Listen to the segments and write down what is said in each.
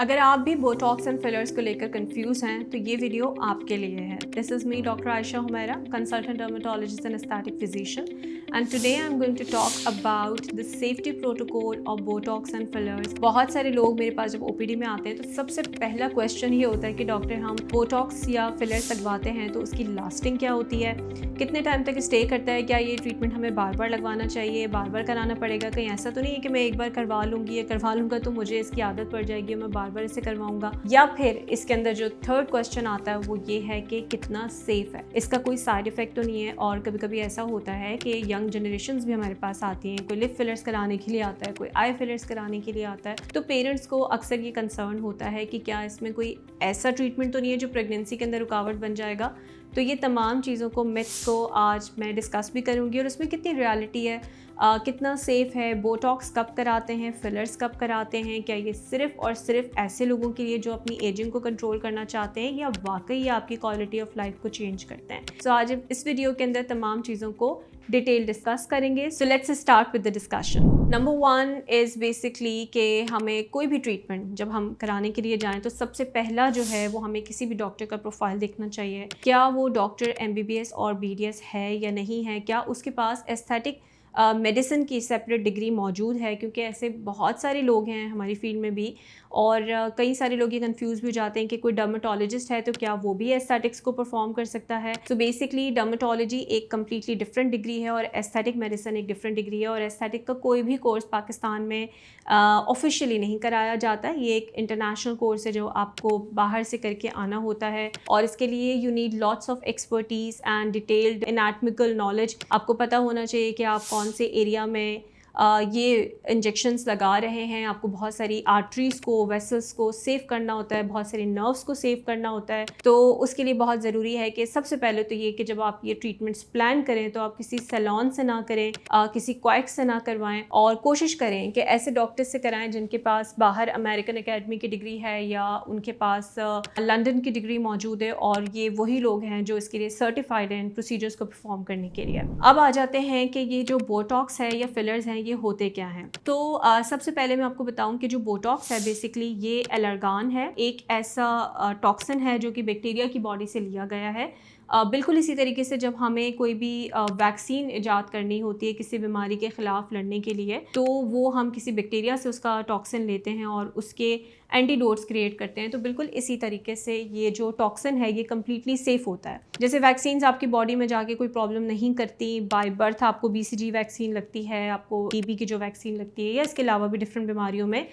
अगर आप भी बोटॉक्स एंड फिलर्स को लेकर कंफ्यूज हैं तो ये वीडियो आपके लिए है। This is me doctor Ayesha Humaira, consultant dermatologist and aesthetic physician, and today I am going to talk about the safety protocol of Botox and fillers. बहुत सारे लोग मेरे पास जब ओपीडी में आते हैं तो सबसे पहला क्वेश्चन ये होता है कि डॉक्टर हम बोटॉक्स या फिलर्स लगवाते हैं तो उसकी लास्टिंग क्या होती है, कितने टाइम तक स्टे करता है, क्या ये ट्रीटमेंट हमें बार बार लगवाना चाहिए, बार बार कराना पड़ेगा, कहीं ऐसा तो नहीं है कि मैं एक बार करवा लूँगी या करवा लूँगा तो मुझे इसकी आदत पड़ जाएगी, मैं बार बार इसे करवाऊंगा। या फिर इसके अंदर जो थर्ड क्वेश्चन आता है वो ये है कि कितना सेफ है, इसका कोई साइड इफेक्ट तो नहीं है। और कभी कभी ऐसा होता है कि यंग जनरेशन्स भी हमारे पास आती हैं, कोई लिप फिलर्स कराने के लिए आता है, कोई आई फिलर्स कराने के लिए आता है, तो पेरेंट्स को अक्सर ये कंसर्न होता है कि क्या इसमें कोई ऐसा ट्रीटमेंट तो नहीं है जो प्रेगनेंसी के अंदर रुकावट बन जाएगा। तो ये तमाम चीज़ों को, मिथ्स को आज मैं डिस्कस भी करूँगी और उसमें कितनी रियलिटी है, कितना सेफ़ है, बोटॉक्स कब कराते हैं, फिलर्स कब कराते हैं, क्या ये सिर्फ़ और सिर्फ ऐसे लोगों के लिए जो अपनी एजिंग को कंट्रोल करना चाहते हैं या वाकई ये आपकी क्वालिटी ऑफ लाइफ को चेंज करते हैं। सो आज इस वीडियो के अंदर तमाम चीज़ों को डिटेल डिस्कस करेंगे। So let's start with the discussion. Number 1 is basically कि हमें कोई भी ट्रीटमेंट जब हम कराने के लिए जाएं तो सबसे पहला जो है वो हमें किसी भी डॉक्टर का प्रोफाइल देखना चाहिए। क्या वो डॉक्टर MBBS और BDS है या नहीं है, क्या उसके पास एस्थेटिक मेडिसिन की सेपरेट डिग्री मौजूद है, क्योंकि ऐसे बहुत सारे लोग हैं हमारी फील्ड में भी। और कई सारे लोग ये कंफ्यूज भी हो जाते हैं कि कोई डर्मेटोलॉजिस्ट है तो क्या वो भी एस्थेटिक्स को परफॉर्म कर सकता है। सो बेसिकली डर्मेटोलॉजी एक कम्प्लीटली डिफरेंट डिग्री है और एस्थेटिक मेडिसिन एक डिफरेंट डिग्री है। और एस्थेटिक का कोई भी कोर्स पाकिस्तान में ऑफिशियली नहीं कराया जाता। ये एक इंटरनेशनल कोर्स है जो आपको बाहर से करके आना होता है और इसके लिए you need lots of expertise and detailed anatomical knowledge. आपको पता होना चाहिए कि आप कौन से एरिया में ये इंजेक्शंस लगा रहे हैं। आपको बहुत सारी आर्टरीज़ को, वेसल्स को सेव करना होता है, बहुत सारे नर्व्स को सेव करना होता है। तो उसके लिए बहुत ज़रूरी है कि सबसे पहले तो ये कि जब आप ये ट्रीटमेंट्स प्लान करें तो आप किसी सैलून से ना करें, किसी क्वैक से ना करवाएं और कोशिश करें कि ऐसे डॉक्टर से कराएं जिनके पास बाहर अमेरिकन एकेडमी की डिग्री है या उनके पास लंदन की डिग्री मौजूद है और ये वही लोग हैं जो इसके लिए सर्टिफाइड हैं प्रोसीजर्स को परफॉर्म करने के लिए। अब आ जाते हैं कि ये जो बोटॉक्स है या फिलर्स हैं ये होते क्या हैं। तो सबसे पहले मैं आपको बताऊं कि जो बोटॉक्स है बेसिकली ये एलर्गान है, एक ऐसा टॉक्सिन है जो कि बैक्टीरिया की बॉडी से लिया गया है। बिल्कुल इसी तरीके से जब हमें कोई भी वैक्सीन इजाद करनी होती है किसी बीमारी के ख़िलाफ़ लड़ने के लिए, तो वो हम किसी बैक्टीरिया से उसका टॉक्सिन लेते हैं और उसके एंटीडोट्स क्रिएट करते हैं। तो बिल्कुल इसी तरीके से ये जो टॉक्सिन है ये कम्प्लीटली सेफ़ होता है। जैसे वैक्सीन्स आपकी बॉडी में जाके कोई प्रॉब्लम नहीं करती। बाय बर्थ आपको BCG वैक्सीन लगती है, आपको TB की जो वैक्सीन लगती है, या इसके अलावा भी डिफरेंट बीमारियों में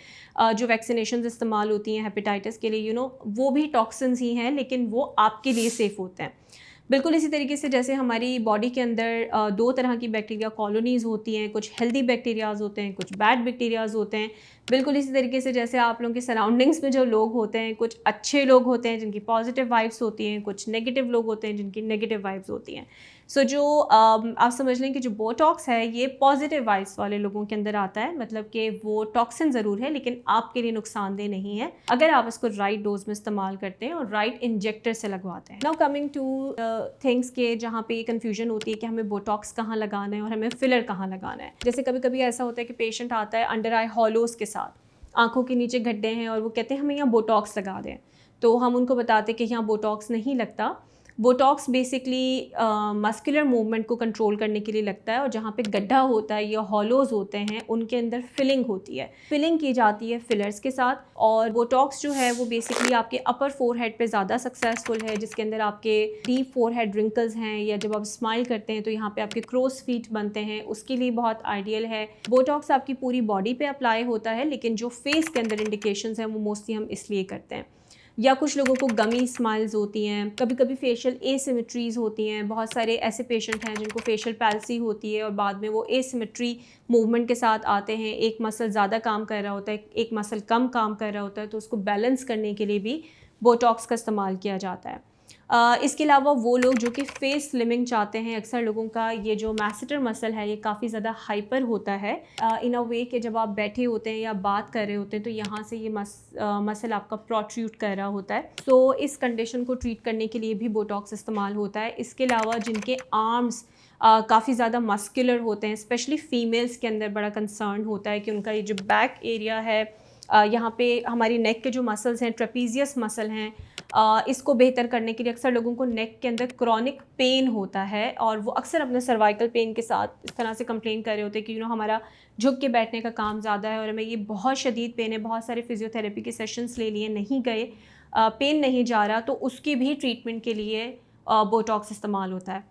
जो वैक्सीनेशन इस्तेमाल होती हैं हेपेटाइटिस के लिए, वो भी टॉक्सिन्स ही हैं लेकिन वो आपके लिए सेफ़ होते हैं। बिल्कुल इसी तरीके से जैसे हमारी बॉडी के अंदर 2 तरह की बैक्टीरिया कॉलोनीज़ होती हैं, कुछ हेल्दी बैक्टीरियाज़ होते हैं, कुछ बैड बैक्टीरियाज़ होते हैं। बिल्कुल इसी तरीके से जैसे आप लोगों के सराउंडिंग्स में जो लोग होते हैं, कुछ अच्छे लोग होते हैं जिनकी पॉजिटिव वाइब्स होती हैं, कुछ नेगेटिव लोग होते हैं जिनकी नेगेटिव वाइब्स होती हैं। सो जो आप समझ लें कि जो बोटॉक्स है ये पॉजिटिव वाइब्स वाले लोगों के अंदर आता है, मतलब कि वो टॉक्सिन ज़रूर है लेकिन आपके लिए नुकसानदेह नहीं है अगर आप इसको राइट डोज में इस्तेमाल करते हैं और राइट इंजेक्टर से लगवाते हैं। नाउ कमिंग टू थिंग्स के जहाँ पे ये कन्फ्यूजन होती है कि हमें बोटॉक्स कहाँ लगाना है और हमें फिलर कहाँ लगाना है। जैसे कभी कभी ऐसा होता है कि पेशेंट आता है अंडर आई हॉलोज़ के साथ, आंखों के नीचे गड्ढे हैं और वो कहते हैं हमें यहाँ बोटॉक्स लगा दें। तो हम उनको बताते हैं कि यहाँ बोटॉक्स नहीं लगता। बोटॉक्स बेसिकली मस्कुलर मूवमेंट को कंट्रोल करने के लिए लगता है और जहाँ पे गड्ढा होता है या हॉलोज़ होते हैं उनके अंदर फिलिंग होती है, फिलिंग की जाती है फिलर्स के साथ। और बोटॉक्स जो है वो बेसिकली आपके अपर फोरहेड पे ज़्यादा सक्सेसफुल है, जिसके अंदर आपके डीप फोरहेड रिंकल्स हैं या जब आप स्माइल करते हैं तो यहाँ पे आपके क्रोस फीट बनते हैं, उसके लिए बहुत आइडियल है। बोटॉक्स आपकी पूरी बॉडी पे अप्लाई होता है लेकिन जो फेस के अंदर इंडिकेशंस हैं वो मोस्टली हम इसलिए करते हैं। या कुछ लोगों को गमी स्माइल्स होती हैं, कभी कभी फेशियल एसिमेट्रीज होती हैं। बहुत सारे ऐसे पेशेंट हैं जिनको फेशियल पैल्सी होती है और बाद में वो एसिमेट्री मूवमेंट के साथ आते हैं, एक मसल ज़्यादा काम कर रहा होता है, एक मसल कम काम कर रहा होता है, तो उसको बैलेंस करने के लिए भी बोटॉक्स का इस्तेमाल किया जाता है। इसके अलावा वो लोग जो कि फेस स्लिमिंग चाहते हैं, अक्सर लोगों का ये जो मैसेटर मसल है ये काफ़ी ज़्यादा हाइपर होता है इन अ वे कि जब आप बैठे होते हैं या बात कर रहे होते हैं तो यहाँ से ये मसल आपका प्रोट्रूट कर रहा होता है। तो इस कंडीशन को ट्रीट करने के लिए भी बोटॉक्स इस्तेमाल होता है। इसके अलावा जिनके आर्म्स काफ़ी ज़्यादा मस्कुलर होते हैं, स्पेशली फ़ीमेल्स के अंदर बड़ा कंसर्न होता है कि उनका ये जो बैक एरिया है यहाँ पे हमारी नेक के जो मसल्स हैं, ट्रेपीजियस मसल हैं, इसको बेहतर करने के लिए अक्सर लोगों को नेक के अंदर क्रॉनिक पेन होता है और वो अक्सर अपने सर्वाइकल पेन के साथ इस तरह से कंप्लेन कर रहे होते हैं कि हमारा झुक के बैठने का काम ज़्यादा है और हमें ये बहुत शदीद पेन है, बहुत सारे फिजियोथेरेपी के सेशंस ले लिए, नहीं गए, पेन नहीं जा रहा, तो उसकी भी ट्रीटमेंट के लिए बोटॉक्स इस्तेमाल होता है।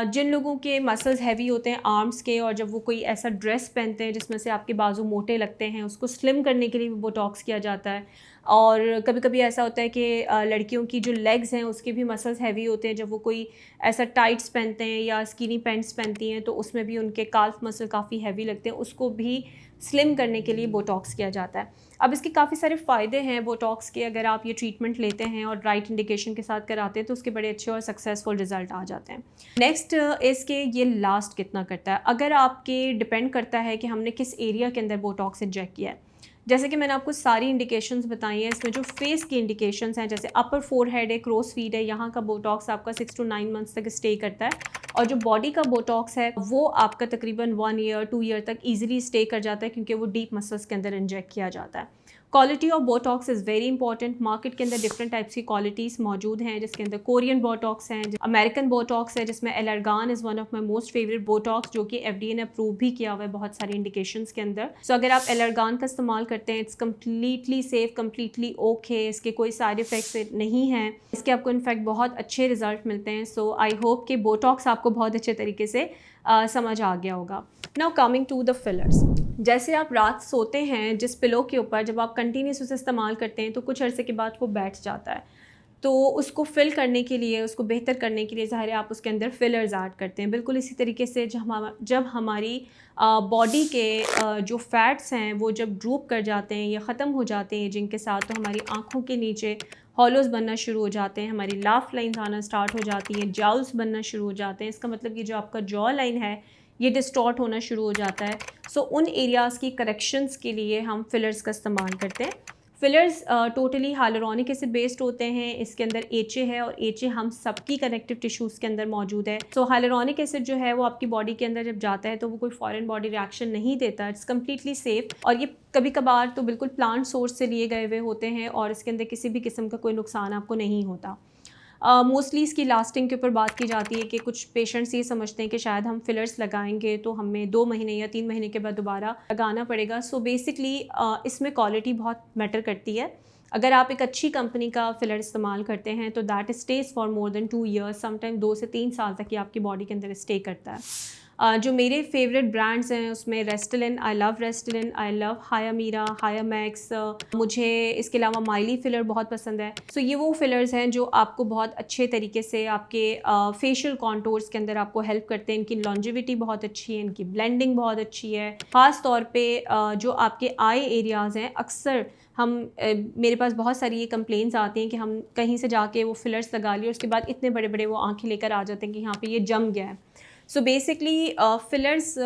जिन लोगों के मसल्स हैवी होते हैं आर्म्स के, और जब वो कोई ऐसा ड्रेस पहनते हैं जिसमें से आपके बाजू मोटे लगते हैं, उसको स्लिम करने के लिए भी बोटॉक्स किया जाता है। और कभी कभी ऐसा होता है कि लड़कियों की जो लेग्स हैं उसके भी मसल्स हैवी होते हैं, जब वो कोई ऐसा टाइट्स पहनते हैं या स्किनी पैंट्स पहनती हैं तो उसमें भी उनके काल्फ मसल काफ़ी हैवी लगते हैं, उसको भी स्लिम करने के लिए बोटॉक्स किया जाता है। अब इसके काफ़ी सारे फ़ायदे हैं बोटॉक्स के, अगर आप ये ट्रीटमेंट लेते हैं और राइट इंडिकेशन के साथ कराते हैं तो उसके बड़े अच्छे और सक्सेसफुल रिजल्ट आ जाते हैं। नेक्स्ट इसके ये लास्ट कितना करता है, अगर आपके डिपेंड करता है कि हमने किस एरिया के अंदर बोटॉक्स इंजेक्ट किया है। जैसे कि मैंने आपको सारी इंडिकेशंस बताई हैं, इसमें जो फेस की इंडिकेशंस हैं जैसे अपर फोरहेड है, क्रोस फीड है, यहाँ का बोटॉक्स आपका 6 to 9 मंथ्स तक स्टे करता है, और जो बॉडी का बोटॉक्स है वो आपका तकरीबन 1 ईयर 2 ईयर तक ईजिली स्टे कर जाता है क्योंकि वो डीप मसल्स के अंदर इंजेक्ट किया जाता है। Quality of Botox is very important. Market के अंदर डिफरेंट टाइप्स की क्वालिटीज़ मौजूद हैं, जिसके अंदर कोरियन बोटॉक्स हैं, अमेरिकन बोटॉक्स है, जिसमें Allergan is one of my most favourite botox, जो कि FDA ने अप्रूव भी किया हुआ है बहुत सारी इंडिकेशंस के अंदर। सो अगर आप एलर्गान का इस्तेमाल करते हैं, it's completely safe, completely okay, इसके कोई साइड इफ़ेक्ट्स नहीं हैं, इसके आपको इनफैक्ट बहुत अच्छे रिजल्ट मिलते हैं। सो आई होप कि बोटॉक्स आपको बहुत अच्छे तरीके से समझ आ गया होगा। Now coming to the fillers, जैसे आप रात सोते हैं जिस पिलो के ऊपर, जब आप कंटिन्यूस उसे इस्तेमाल करते हैं तो कुछ अरसे के बाद वो बैठ जाता है, तो उसको फिल करने के लिए, उसको बेहतर करने के लिए ज़ाहिर है आप उसके अंदर फिलर्स ऐड करते हैं। बिल्कुल इसी तरीके से जब हमारी बॉडी के जो फैट्स हैं वो जब ड्रूप कर जाते हैं या ख़त्म हो जाते हैं जिनके साथ, तो हमारी आँखों के नीचे हॉलोज बनना शुरू हो जाते हैं, हमारी लाफ लाइन्स आना स्टार्ट हो जाती हैं, जाउल्स बनना शुरू हो जाते हैं। इसका मतलब कि जो आपका जॉ लाइन है ये डिस्टॉर्ट होना शुरू हो जाता है। सो उन एरियाज़ की करेक्शंस के लिए हम फिलर्स का इस्तेमाल करते हैं। Fillers totally hyaluronic acid based होते हैं, इसके अंदर HA है और HA हम सबकी कनेक्टिव टिश्यूज़ के अंदर मौजूद है। सो हाइलुरोनिक एसिड जो है वो आपकी बॉडी के अंदर जब जाता है तो वो कोई फॉरेन बॉडी रिएक्शन नहीं देता, इट्स कम्प्लीटली सेफ, और ये कभी कभार तो बिल्कुल प्लांट सोर्स से लिए गए हुए होते हैं और इसके अंदर किसी भी किस्म का कोई नुकसान आपको नहीं होता। मोस्टली इसकी लास्टिंग के ऊपर बात की जाती है कि कुछ पेशेंट्स ये समझते हैं कि शायद हम फिलर्स लगाएंगे तो हमें 2 महीने या 3 महीने के बाद दोबारा लगाना पड़ेगा। सो बेसिकली इसमें क्वालिटी बहुत मैटर करती है। अगर आप एक अच्छी कंपनी का फिलर इस्तेमाल करते हैं तो that stage for more than 2 years, sometime 2 से 3 साल तक ये आपकी बॉडी के अंदर स्टे करता है। जो मेरे फेवरेट ब्रांड्स हैं उसमें रेस्टलिन, आई लव रेस्टलिन, आई लव हायामीरा, हायामैक्स, मुझे इसके अलावा माइली फिलर बहुत पसंद है। सो ये वो फिलर्स हैं जो आपको बहुत अच्छे तरीके से आपके फेशियल कॉन्टोर्स के अंदर आपको हेल्प करते हैं। इनकी लॉन्जिविटी बहुत अच्छी है, इनकी ब्लेंडिंग बहुत अच्छी है। ख़ास तौर पे जो आपके आई एरियाज़ हैं, अक्सर मेरे पास बहुत सारी ये कंप्लेंट्स आती हैं कि हम कहीं से जाके वो फिलर्स लगा लिए, उसके बाद इतने बड़े बड़े वो आँखें लेकर आ जाते हैं कि यहाँ पे ये जम गया है। सो बेसिकली फिलर्स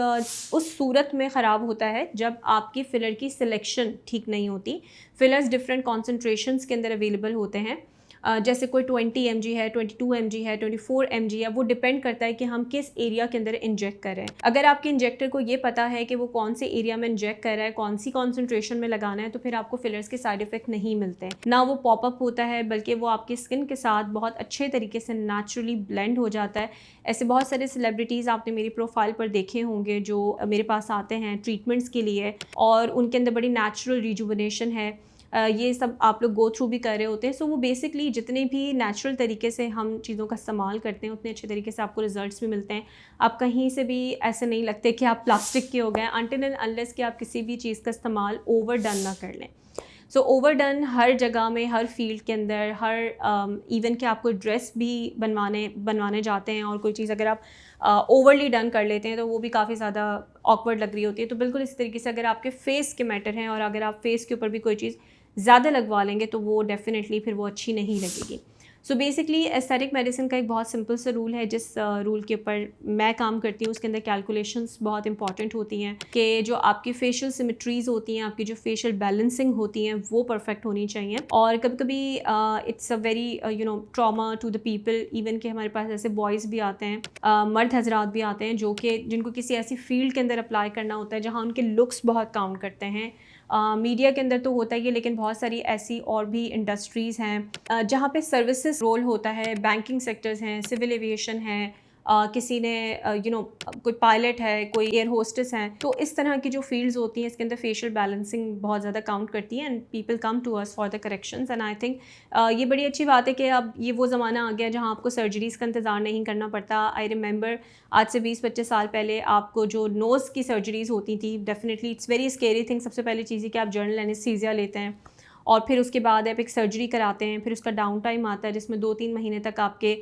उस सूरत में ख़राब होता है जब आपकी फ़िलर की सिलेक्शन ठीक नहीं होती। फिलर्स डिफरेंट कॉन्सेंट्रेशंस के अंदर अवेलेबल होते हैं, जैसे कोई 20 mg है, 22 mg है, 24 mg है, वो डिपेंड करता है कि हम किस एरिया के अंदर इंजेक्ट कर रहे हैं। अगर आपके इंजेक्टर को ये पता है कि वो कौन से एरिया में इंजेक्ट कर रहा है, कौन सी कॉन्सेंट्रेशन में लगाना है, तो फिर आपको फिलर्स के साइड इफ़ेक्ट नहीं मिलते हैं, ना वो पॉपअप होता है, बल्कि वो आपकी स्किन के साथ बहुत अच्छे तरीके से नेचुरली ब्लेंड हो जाता है। ऐसे बहुत सारे सेलिब्रिटीज़ आपने मेरी प्रोफाइल पर देखे होंगे जो मेरे पास आते हैं ट्रीटमेंट्स के लिए, और उनके अंदर बड़ी नेचुरल रिजुविनेशन है। ये सब आप लोग गो थ्रू भी कर रहे होते हैं। सो वो बेसिकली जितने भी नेचुरल तरीके से हम चीज़ों का इस्तेमाल करते हैं उतने अच्छे तरीके से आपको रिजल्ट्स भी मिलते हैं। आप कहीं से भी ऐसे नहीं लगते कि आप प्लास्टिक के हो गए, अनटिल एंड अनलेस कि आप किसी भी चीज़ का इस्तेमाल ओवरडन ना कर लें। सो ओवरडन हर जगह में, हर फील्ड के अंदर, हर इवन कि आपको ड्रेस भी बनवाने जाते हैं और कोई चीज़ अगर आप ओवरली डन कर लेते हैं तो वो भी काफ़ी ज़्यादा ऑकवर्ड लग रही होती है। तो बिल्कुल इस तरीके से अगर आपके फेस के मैटर हैं और अगर आप फेस के ऊपर भी कोई चीज़ ज़्यादा लगवा लेंगे तो वो डेफिनेटली फिर वो अच्छी नहीं लगेगी। सो बेसिकली एस्थेटिक मेडिसिन का एक बहुत सिंपल सा रूल है, जिस रूल के ऊपर मैं काम करती हूँ उसके अंदर कैलकुलेशंस बहुत इंपॉर्टेंट होती हैं कि जो आपकी फेशियल सिमेट्रीज़ होती हैं, आपकी जो फेशियल बैलेंसिंग होती हैं वो परफेक्ट होनी चाहिए। और कभी कभी it's a very trauma to the people, even कि हमारे पास ऐसे बॉयज़ भी आते हैं, मर्द हजरात भी आते हैं जिनको किसी ऐसी फील्ड के अंदर अप्लाई करना होता है जहाँ उनके लुक्स बहुत काउंट करते हैं, मीडिया के अंदर तो होता ही है, लेकिन बहुत सारी ऐसी और भी इंडस्ट्रीज़ हैं जहाँ पे सर्विसेज रोल होता है, बैंकिंग सेक्टर्स हैं, सिविल एविएशन है, किसी ने कोई पायलट है, कोई एयर होस्टेस हैं। तो इस तरह की जो फील्ड्स होती हैं इसके अंदर फेशियल बैलेंसिंग बहुत ज़्यादा काउंट करती है and people come to us for the corrections. And I think ये बड़ी अच्छी बात है कि अब ये वो ज़माना आ गया जहाँ आपको सर्जरीज़ का इंतज़ार नहीं करना पड़ता। आई रिमेंबर आज से 20-25 साल पहले आपको जो नोज़ की सर्जरीज़ होती थी, definitely it's very scary thing. सबसे पहली चीज़ है कि आप जनरल एनेस्थीसिया लेते हैं और फिर उसके बाद आप एक सर्जरी कराते हैं, फिर उसका डाउन टाइम आता है जिसमें 2-3 महीने तक आपके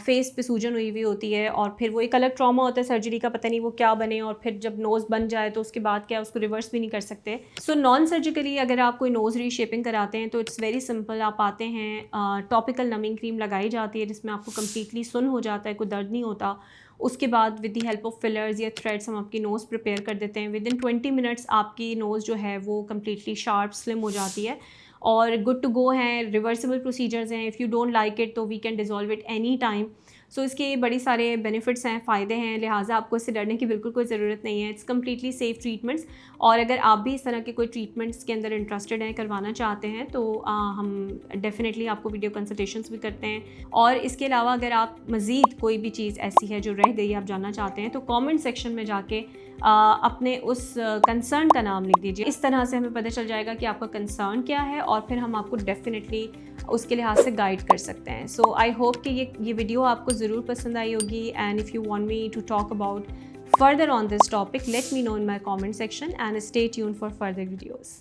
फेस पे सूजन हुई हुई होती है, और फिर वो एक अलग ट्रॉमा होता है सर्जरी का, पता नहीं वो क्या बने, और फिर जब नोज़ बन जाए तो उसके बाद क्या, उसको रिवर्स भी नहीं कर सकते। सो नॉन सर्जिकली अगर आप कोई नोज़ रीशेपिंग कराते हैं तो इट्स वेरी सिंपल। आप आते हैं, टॉपिकल नमिंग क्रीम लगाई जाती है जिसमें आपको कम्प्लीटली सुन हो जाता है, कोई दर्द नहीं होता। उसके बाद with the help of fillers या थ्रेड्स हम आपकी नोज़ प्रिपेयर कर देते हैं। विद इन 20 मिनट्स आपकी नोज़ जो है वो कम्प्लीटली शार्प स्लिम हो जाती है और गुड टू गो हैं। रिवर्सिबल प्रोसीजर्स हैं, if you don't like it तो we can dissolve it any time. So इसके बड़ी सारे बेनिफिट्स हैं, फ़ायदे हैं, लिहाजा आपको इससे डरने की बिल्कुल कोई ज़रूरत नहीं है। It's completely safe treatments. और अगर आप भी इस तरह के कोई ट्रीटमेंट्स के अंदर इंटरेस्टेड हैं, करवाना चाहते हैं, तो हम डेफ़िनेटली आपको वीडियो कंसल्टेशंस भी करते हैं। और इसके अलावा अगर आप मज़ीद कोई भी चीज़ ऐसी है जो रह गई आप जानना चाहते हैं तो कमेंट सेक्शन में जाके अपने उस कंसर्न का नाम लिख दीजिए। इस तरह से हमें पता चल जाएगा कि आपका कंसर्न क्या है और फिर हम आपको डेफिनेटली उसके लिहाज से गाइड कर सकते हैं। सो आई होप कि ये वीडियो आपको ज़रूर पसंद आई होगी। And if you want me to talk about further on this topic, let me know in my comment section and stay tuned for further videos.